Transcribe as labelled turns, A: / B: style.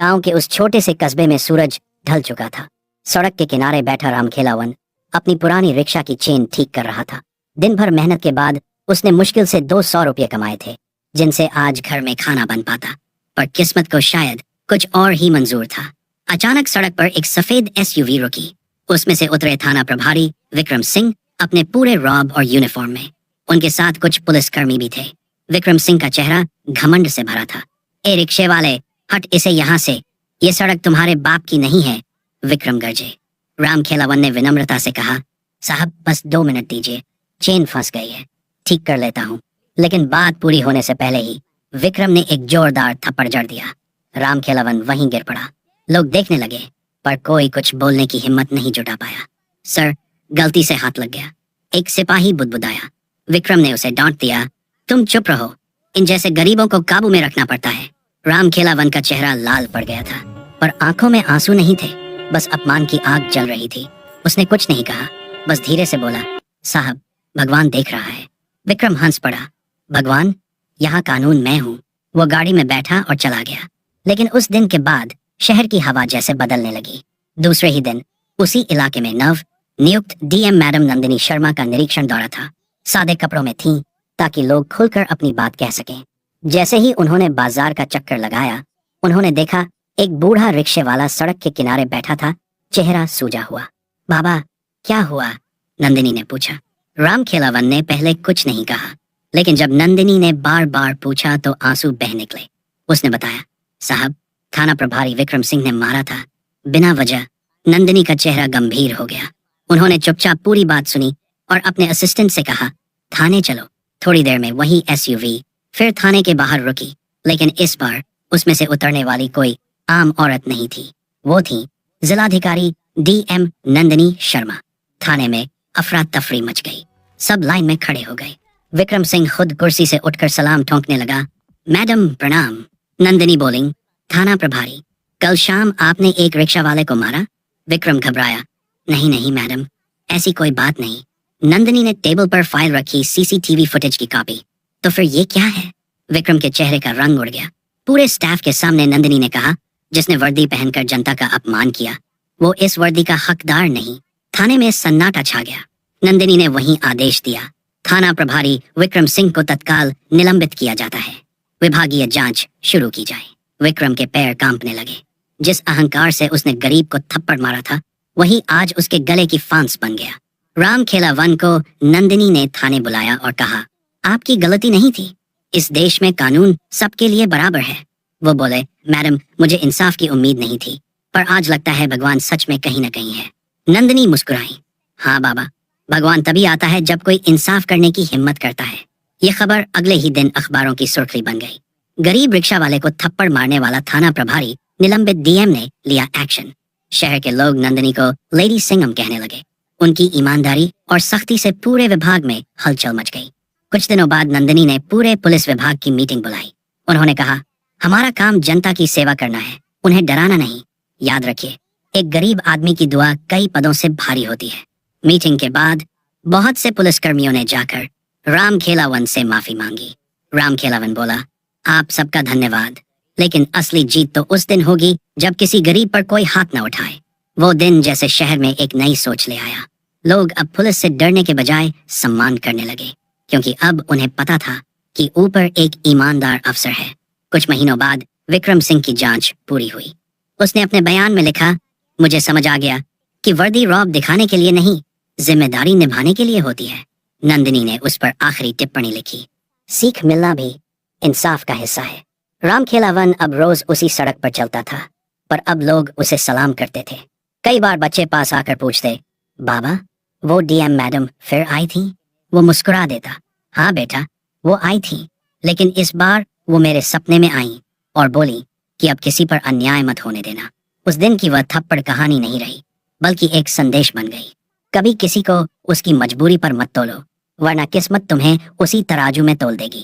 A: गांव के उस छोटे से कस्बे में सूरज ढल चुका था। सड़क के किनारे बैठा रामखेलावन अपनी पुरानी रिक्शा की चेन ठीक कर रहा था। दिन भर मेहनत के बाद उसने मुश्किल से 200 रुपये कमाए थे, जिनसे आज घर में खाना बन पाता, पर किस्मत को शायद कुछ और ही मंजूर था। अचानक सड़क पर एक सफेद एसयूवी रुकी। उसमें से उतरे थाना प्रभारी विक्रम सिंह अपने पूरे रॉब और यूनिफॉर्म में। उनके साथ कुछ पुलिसकर्मी भी थे। विक्रम सिंह का चेहरा घमंड से भरा था। ए रिक्शे वाले, हट इसे यहाँ से, ये सड़क तुम्हारे बाप की नहीं है, विक्रम गरजे। रामखेलावन ने विनम्रता से कहा, साहब बस 2 मिनट दीजिए, चेन फंस गई है, ठीक कर लेता हूँ। लेकिन बात पूरी होने से पहले ही विक्रम ने एक जोरदार थप्पड़ जड़ दिया। रामखेलावन वहीं गिर पड़ा। लोग देखने लगे, पर कोई कुछ बोलने की हिम्मत नहीं जुटा पाया। सर, गलती से हाथ लग गया, एक सिपाही बुदबुदाया। विक्रम ने उसे डांट दिया, तुम चुप रहो, इन जैसे गरीबों को काबू में रखना पड़ता है। रामखेलावन का चेहरा लाल पड़ गया था, पर आंखों में आंसू नहीं थे, बस अपमान की आग जल रही थी। उसने कुछ नहीं कहा, बस धीरे से बोला, साहब भगवान देख रहा है। विक्रम हंस पड़ा। भगवान? यहाँ कानून मैं हूँ। वो गाड़ी में बैठा और चला गया। लेकिन उस दिन के बाद शहर की हवा जैसे बदलने लगी। दूसरे ही दिन उसी इलाके में नव नियुक्त डीएम मैडम नंदिनी शर्मा का निरीक्षण दौरा था। सादे कपड़ों में थीं, ताकि लोग खुलकर अपनी बात कह सकें। जैसे ही उन्होंने बाजार का चक्कर लगाया, उन्होंने देखा एक बूढ़ा रिक्शे वाला सड़क के किनारे बैठा था, चेहरा सूजा हुआ। बाबा क्या हुआ? नंदिनी ने पूछा। रामखेलावन ने पहले कुछ नहीं कहा, लेकिन जब नंदिनी ने बार बार पूछा तो आंसू बह निकले। उसने बताया, साहब थाना प्रभारी विक्रम सिंह ने मारा था, बिना वजह। नंदिनी का चेहरा गंभीर हो गया। उन्होंने चुपचाप पूरी बात सुनी और अपने असिस्टेंट से कहा, थाने चलो। थोड़ी देर में वही एसयूवी फिर थाने के बाहर रुकी, लेकिन इस बार उसमें से उतरने वाली कोई आम औरत नहीं थी। वो थी जिलाधिकारी डीएम नंदिनी शर्मा। थाने में अफरा तफरी मच गई। सब लाइन में खड़े हो गए। विक्रम सिंह खुद कुर्सी से उठकर सलाम ठोंकने लगा। मैडम प्रणाम। नंदिनी बोली, थाना प्रभारी, कल शाम आपने एक रिक्शा वाले को मारा? विक्रम घबराया, नहीं नहीं मैडम, ऐसी कोई बात नहीं। नंदिनी ने टेबल पर फाइल रखी सीसीटीवी फुटेज की कॉपी। तो फिर ये क्या है? विक्रम के चेहरे का रंग उड़ गया। पूरे स्टाफ के सामने नंदिनी ने कहा, जिसने वर्दी पहनकर जनता का अपमान किया, वो इस वर्दी का हकदार नहीं। थाने में सन्नाटा छा गया। नंदिनी ने वहीं आदेश दिया, थाना प्रभारी विक्रम सिंह को तत्काल निलंबित किया जाता है। विभागीय जांच शुरू की जाए। विक्रम के पैर कांपने लगे। जिस अहंकार से उसने गरीब को थप्पड़ मारा था, वही आज उसके गले की फांस बन गया। रामखेलावन को नंदिनी ने थाने बुलाया और कहा, आपकी गलती नहीं थी, इस देश में कानून सबके लिए बराबर है। वो बोले, मैडम मुझे इंसाफ की उम्मीद नहीं थी, पर आज लगता है भगवान सच में कहीं न कहीं है। नंदिनी मुस्कुराई, हाँ बाबा, भगवान तभी आता है जब कोई इंसाफ करने की हिम्मत करता है। ये खबर अगले ही दिन अखबारों की सुर्खी बन गई। गरीब रिक्शा वाले को थप्पड़ मारने वाला थाना प्रभारी निलंबित डीएम ने लिया एक्शन। शहर के लोग नंदिनी को लेडी सिंघम कहने लगे। उनकी ईमानदारी और सख्ती से पूरे विभाग में हलचल मच गई। कुछ दिनों बाद नंदिनी ने पूरे पुलिस विभाग की मीटिंग बुलाई। उन्होंने कहा, हमारा काम जनता की सेवा करना है, उन्हें डराना नहीं। याद रखिए, एक गरीब आदमी की दुआ कई पदों से भारी होती है। मीटिंग के बाद बहुत से पुलिसकर्मियों ने जाकर रामखेलावन से माफी मांगी। रामखेलावन बोला, आप सबका धन्यवाद, लेकिन असली जीत तो उस दिन होगी जब किसी गरीब पर कोई हाथ न उठाए। वो दिन जैसे शहर में एक नई सोच ले आया। लोग अब पुलिस से डरने के बजाय सम्मान करने लगे, क्योंकि अब उन्हें पता था कि ऊपर एक ईमानदार अफसर है। कुछ महीनों बाद विक्रम सिंह की जांच पूरी हुई। उसने अपने बयान में लिखा, मुझे समझ आ गया कि वर्दी रौब दिखाने के लिए नहीं, जिम्मेदारी निभाने के लिए होती है। नंदिनी ने उस पर आखिरी टिप्पणी लिखी, सीख मिलना भी इंसाफ का हिस्सा है। रामखेलावन अब रोज उसी सड़क पर चलता था, पर अब लोग उसे सलाम करते थे। कई बार बच्चे पास आकर पूछते, बाबा वो डीएम मैडम फिर आई थी? वो मुस्कुरा देता, हाँ बेटा वो आई थी, लेकिन इस बार वो मेरे सपने में आई और बोली कि अब किसी पर अन्याय मत होने देना। उस दिन की वह थप्पड़ कहानी नहीं रही, बल्कि एक संदेश बन गई। कभी किसी को उसकी मजबूरी पर मत तोलो, वरना किस्मत तुम्हें उसी तराजू में तोल देगी।